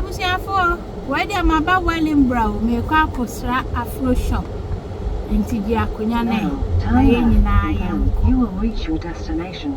Busiafo, why they am about Welling Brow, me kwa kosra AFRO SHOP. Inti di akunya ne. You will reach your destination.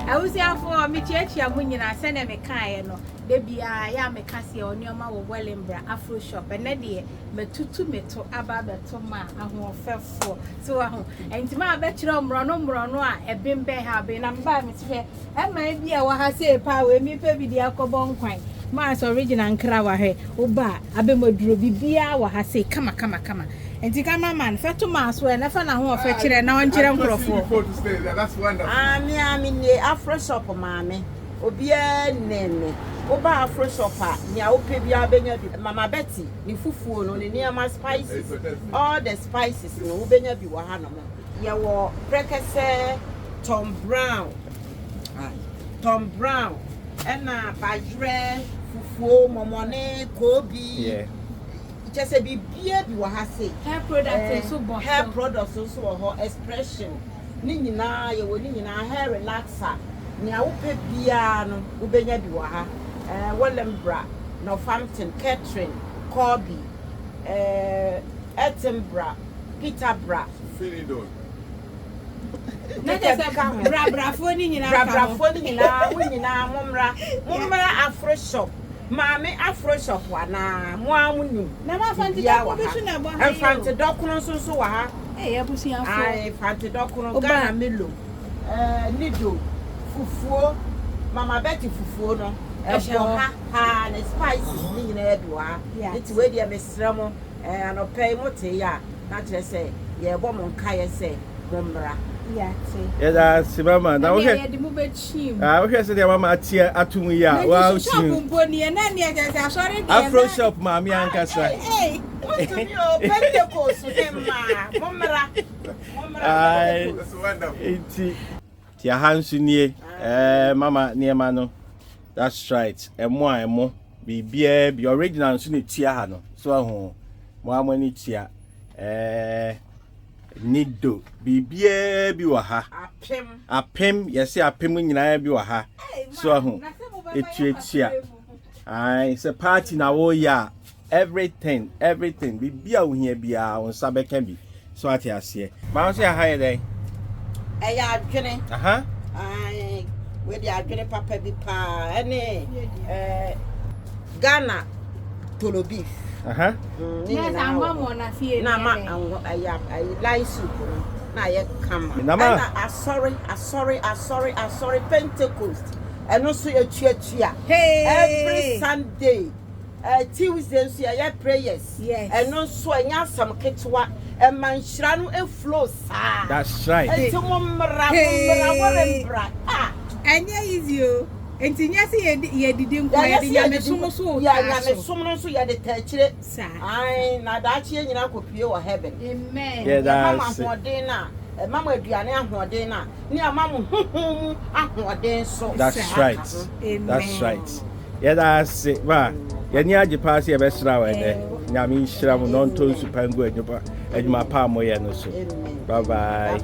I was here for me church ya munyina send me kai no de bia ya me kase onioma wo Wellimbra AFRO SHOP and de me tutu meto aba beto ma ahofefo so aho entima abekire omro no a ebembe ha be na mba me tfe e ma bia wa ha se pa we mi pe bidi akobo nkwan ma so original nkra wa he oba abemoduro bibia wa ha se kama enti kama man feto ma so e na fa na ho ofe kire na on kire nkrofo. That's wonderful. Me ne AFRO SHOP maame obia nene oba AFRO SHOP a nya ope bia benya bi mama Betty ni fufuo no ne niama spices all the spices no obenya bi wa ha no ye wo prekese Tom Brown ena bajre fufuo momone kobi just a bibia bi wa ha say Hair products so bon hair products so ho expression ni nyina ye wo ni nyina hair relaxer ni a wo pe bia no wo benya bi wa ha Wellimbra Northampton Catherine Corby Edinburgh Peterborough Finidon Brafo ni nyina wo nyina momra AFRO SHOP Mame AFRO SHOP wana mo amunyu na ma fanti doko bi su na bo ha fanti doko no so wa ha Busiafo ai fanti doko no Ghana melo nido fufuo mama Betty fufuo no ha na spices ni nyina bi wa enti we dia mesra mo anopai mote ya na kire se ye bo mo nkaye se momra yeah, Simama. Now, okay. Okay, so the mama atia atum ya. Wow, AFRO SHOP, mami ankasa. Hey, what's to you? Pentecost, Emma, momra. That's wonderful. Tia hansunie, mama niema no. That's right. Emo bibia bi original so ne tia ha no. So ho. Mo amani tia. Nido bibia bi wa ha apem yesi apem nyina bi wa ha so ahu etuatia ai se party na wo ya everything bibia wo hia bia on sabeka bi so ati ase ma so ya ha yedai ya adwene ai we di adwene papa bi pa ene Ghana tolo beef yes, I'm one na fie na ma I like soup na ye come sorry Pentecost and also your church every Sunday Tuesday so your prayers and also anya some ketwa and man shira no e flow sa that's right enti momra Wellimbra anya easy o enti nya se ye didi nkwa ye de nyamesom so ya nyamesom no so ye de tachire ai na da chie nyina kopie wo heaven amen yeah mama hoden na mama aduane ahoden na ni amamu huhum ahoden so that's right that's right yeah that's it ba ye ni age pass ye be sra we de nyame nhira mu non to super ngo adwuma pa mo ye no so bye bye